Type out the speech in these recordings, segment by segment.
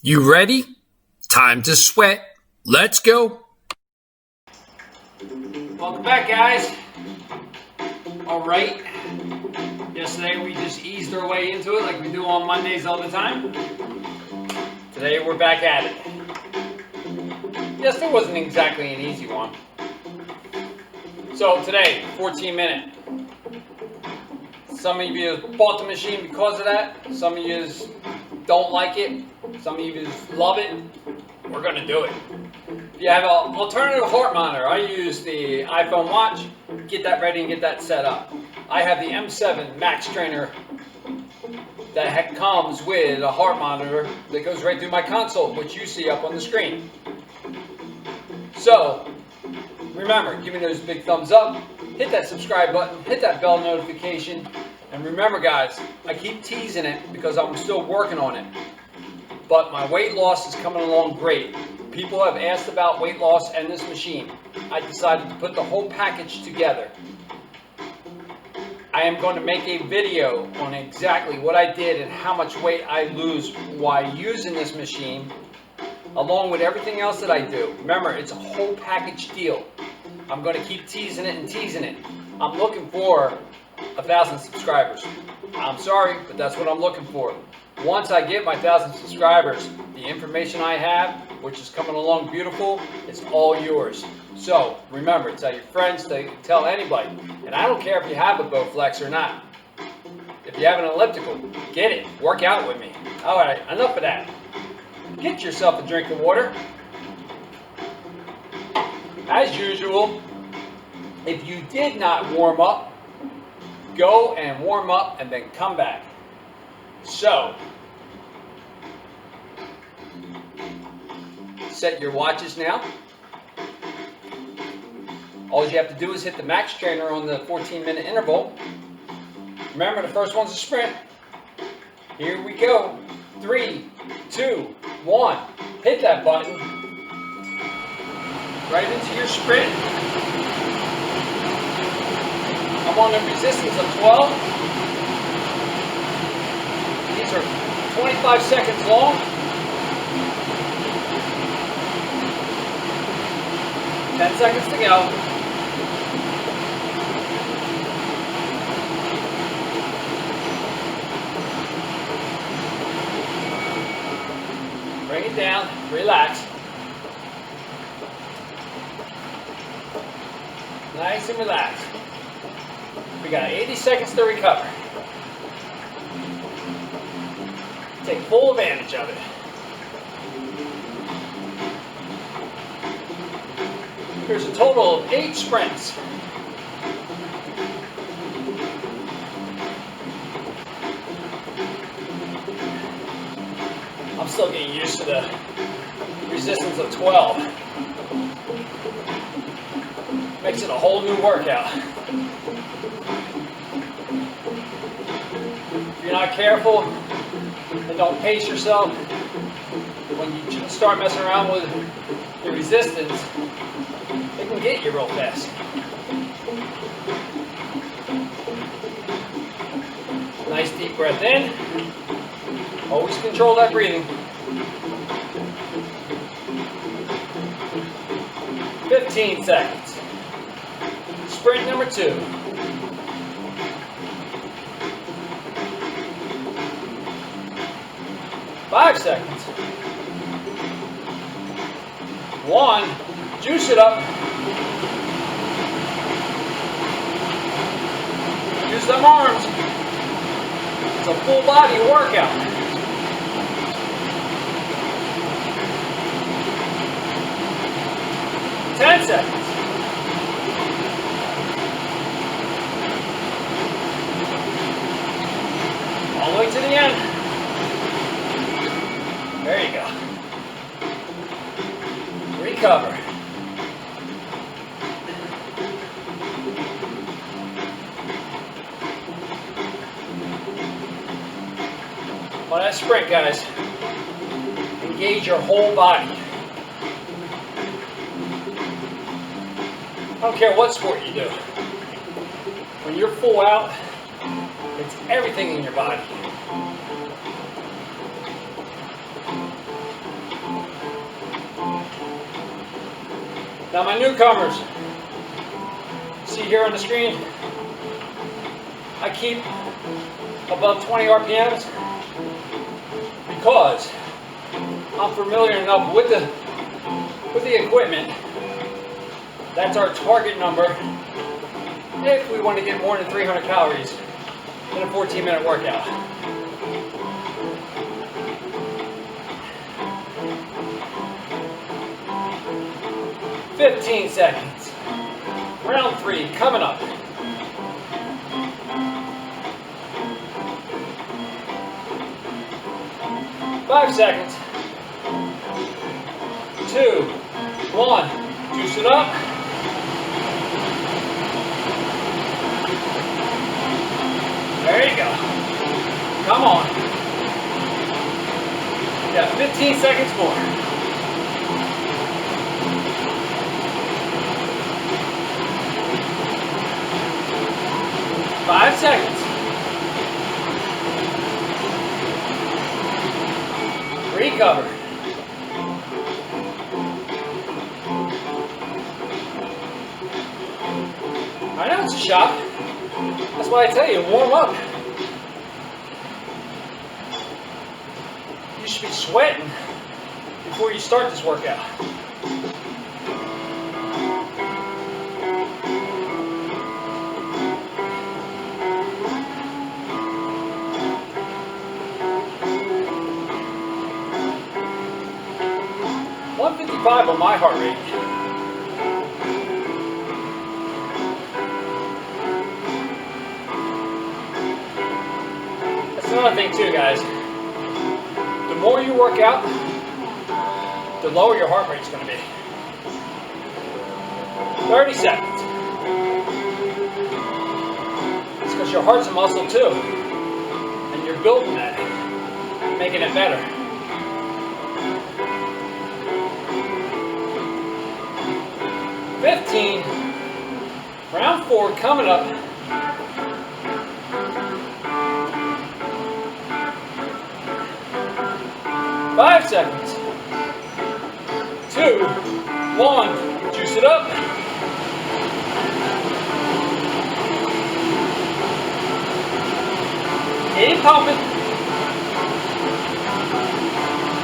You ready? Time to sweat. Let's go. Welcome back, guys. All right. Yesterday we just eased our way into it like we do on Mondays all the time. Today we're back at it. Yesterday wasn't exactly an easy one. So today, 14-minute. Some of you bought the machine because of that. Some of you don't like it. Some of you love it. We're going to do it. If you have an alternative heart monitor, I use the iPhone watch. Get that ready and get that set up. I have the M7 Max Trainer that comes with a heart monitor that goes right through my console, which you see up on the screen. So, remember, give me those big thumbs up, hit that subscribe button, hit that bell notification, and remember guys, I keep teasing it because I'm still working on it. But my weight loss is coming along great. People have asked about weight loss and this machine. I decided to put the whole package together. I am going to make a video on exactly what I did and how much weight I lose while using this machine, along with everything else that I do. Remember, it's a whole package deal. I'm going to keep teasing it and teasing it. I'm looking for 1,000 subscribers. I'm sorry, but that's what I'm looking for. Once I get my 1,000 subscribers, the information I have, which is coming along beautiful, it's all yours. So remember, tell your friends, tell anybody. And I don't care if you have a Bowflex or not. If you have an elliptical, get it. Work out with me. All right, enough of that. Get yourself a drink of water. As usual, if you did not warm up, go and warm up and then come back. So, set your watches now. All you have to do is hit the Max Trainer on the 14-minute interval. Remember, the first one's a sprint. Here we go. 3, 2, 1. Hit that button. Right into your sprint. I'm on a resistance of 12. These are 25 seconds long. 10 seconds to go. Bring it down, relax. Nice and relaxed. We got 80 seconds to recover. Take full advantage of it. Here's a total of 8 sprints. I'm still getting used to the resistance of 12. Makes it a whole new workout. If you're not careful and don't pace yourself, when you start messing around with the resistance, it can get you real fast. Nice deep breath in. Always control that breathing. 15 seconds. Sprint number 2. 5 seconds. 1. Juice it up. Use them arms. It's a full body workout. 10 seconds. All the way to the end. There you go. Recover. On that sprint, guys, engage your whole body. I don't care what sport you do. When you're full out, it's everything in your body. Now my newcomers, see here on the screen, I keep above 20 RPMs because I'm familiar enough with the equipment. That's our target number if we want to get more than 300 calories in a 14-minute workout. "15 seconds. Round 3 coming up. "5 seconds. 2, 1. Juice it up. There you go. Come on. You got 15 seconds more. "5 seconds. Recover. I know it's a shock. That's why I tell you, warm up. You should be sweating before you start this workout. "155 on my heart rate. That's another thing too, guys. The more you work out, the lower your heart rate is going to be. 30 seconds. It's because your heart's a muscle too, and you're building that, making it better. 15. Round 4 coming up. "5 seconds. 2, 1. Juice it up. Keep pumping.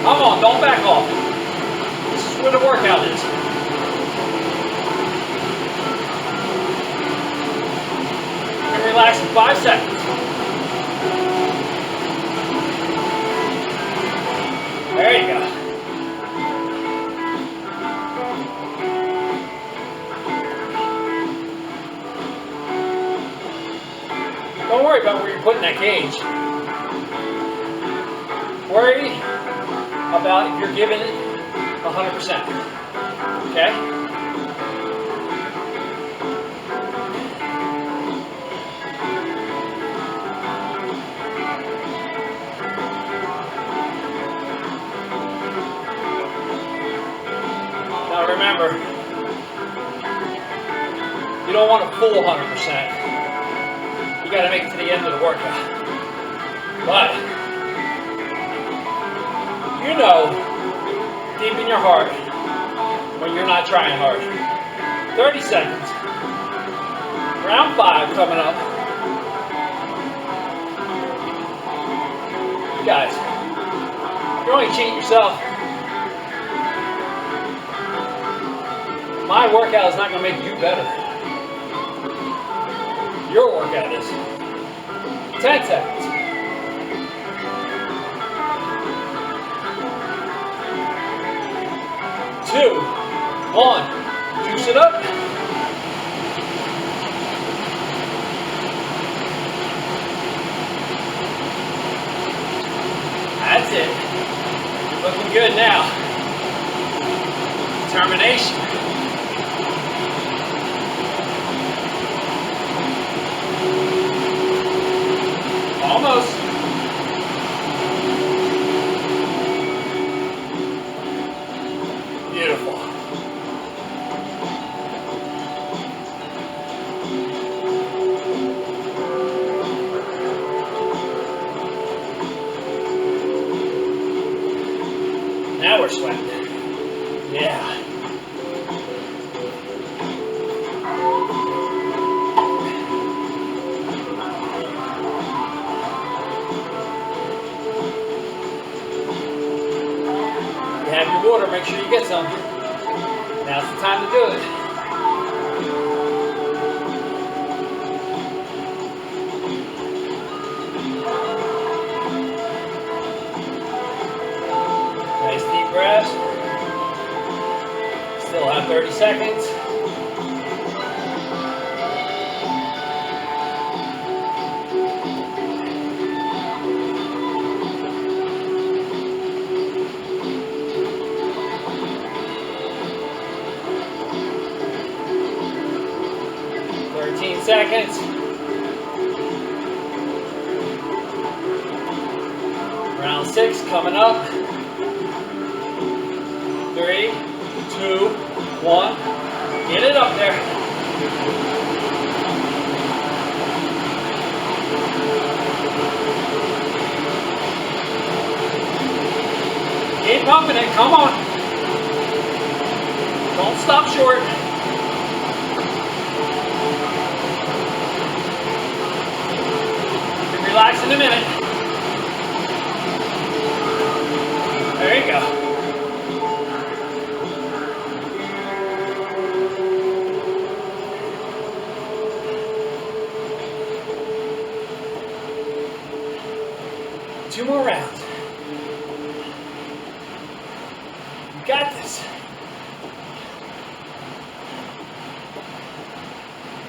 Come on, don't back off. This is where the workout is. And relax in 5 seconds. There you go. Don't worry about where you're putting that gauge. Worry about if you're giving it 100%. Okay? Now remember, you don't want a full 100%. You got to make it to the end of the workout. But you know, deep in your heart, when you're not trying hard. 30 seconds. Round 5 coming up. You guys, you're only cheating yourself. My workout is not going to make you better. Your workout is. 10 seconds. 2, 1. Juice it up. That's it. Looking good now. Determination. Almost. Beautiful. Now we're sweating. Yeah. You have your water, make sure you get some. Now's the time to do it. Nice deep breaths. Still have 30 seconds. Seconds. Round 6 coming up. 3, 2, 1. Get it up there. Keep pumping it. Come on. Don't stop short. Relax in a minute. There you go. Two more rounds. You got this.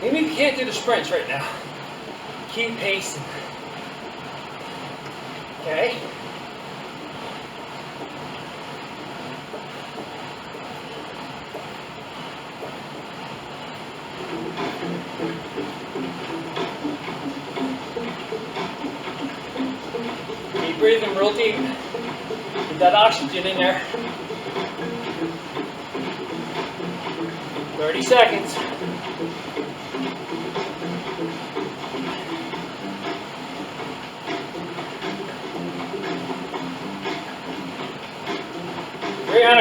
Maybe you can't do the sprints right now. Keep pacing. Okay. Keep breathing real deep. Get that oxygen in there. 30 seconds.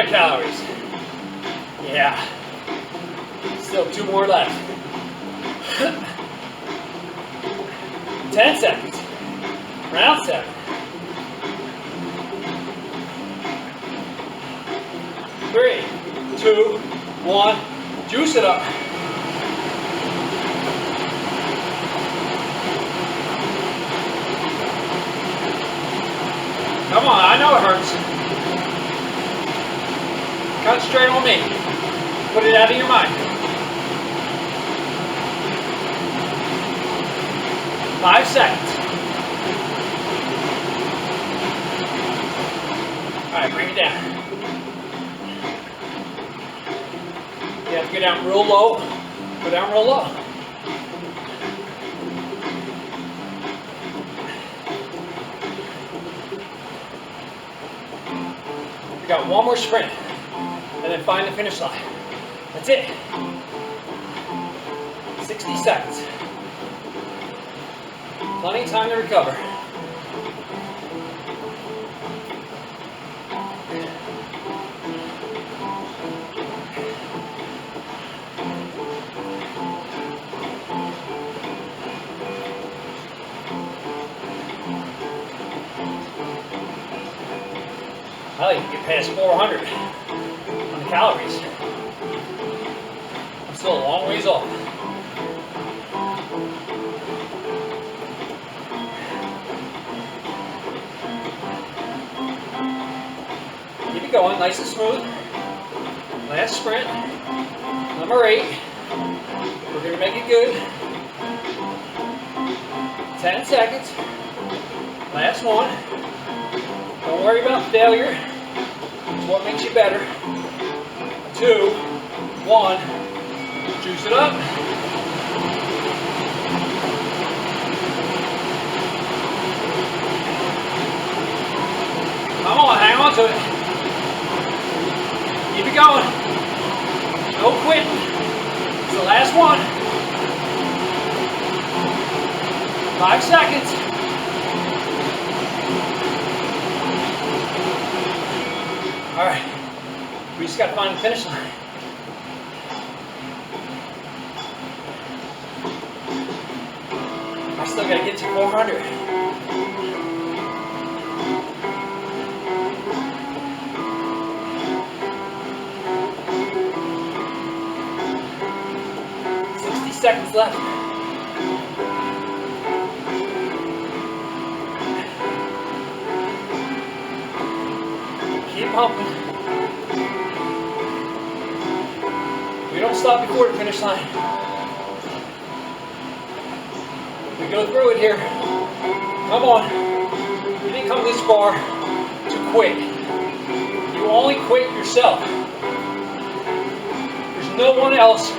Calories. Yeah. Still 2 more left. 10 seconds. Round 7. 3, 2, 1. Juice it up. Come on, I know it hurts. Concentrate on me. Put it out of your mind. 5 seconds. All right, bring it down. You have to go down real low. Go down real low. We got one more sprint. And then find the finish line. That's it. 60 seconds. Plenty of time to recover. I like to get past 400 on the calories. I'm still a long ways off. Keep it going, nice and smooth. Last sprint, number 8. We're going to make it good. 10 seconds. Last one. Don't worry about failure. It's what makes you better. 2, 1. Juice it up. Come on, hang on to it. Keep it going. No quitting. It's the last one. 5 seconds. All right, we just got to find the finish line. I still got to get to 400. seconds left. Keep pumping. We don't stop before the finish line. We go through it here. Come on. You didn't come this far to quit. You only quit yourself. There's no one else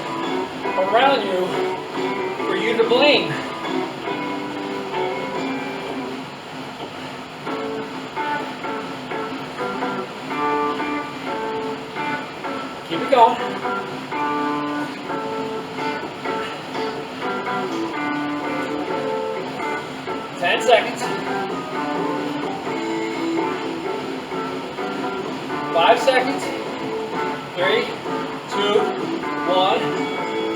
around you for you to blame. Keep it going. Ten seconds. 5 seconds. 3, 2, 1.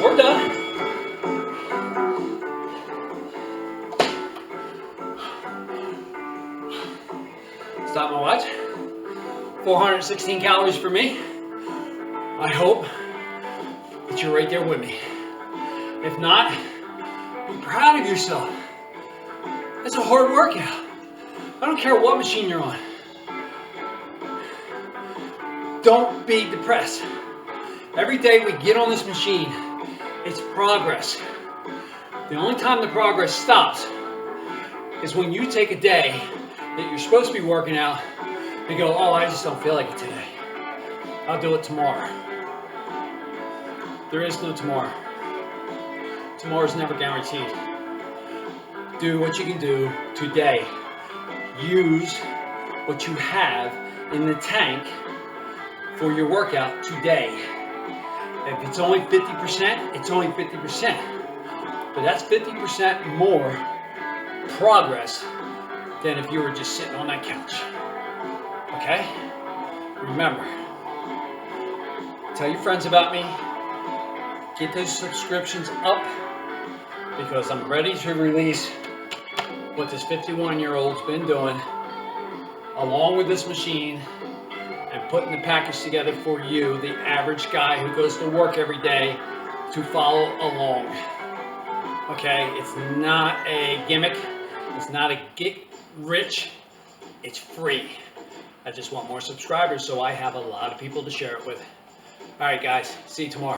We're done. Stop my watch. 416 calories for me. I hope that you're right there with me. If not, be proud of yourself. It's a hard workout. I don't care what machine you're on. Don't be depressed. Every day we get on this machine, it's progress. The only time the progress stops is when you take a day that you're supposed to be working out and go, oh, I just don't feel like it today. I'll do it tomorrow. There is no tomorrow. Tomorrow's never guaranteed. Do what you can do today. Use what you have in the tank for your workout today. If it's only 50%, it's only 50%. But that's 50% more progress than if you were just sitting on that couch. Okay? Remember, tell your friends about me. Get those subscriptions up because I'm ready to release what this 51-year-old's been doing along with this machine and putting the package together for you, the average guy who goes to work every day, to follow along. Okay, it's not a gimmick. It's not a get rich. It's free. I just want more subscribers so I have a lot of people to share it with. All right, guys. See you tomorrow.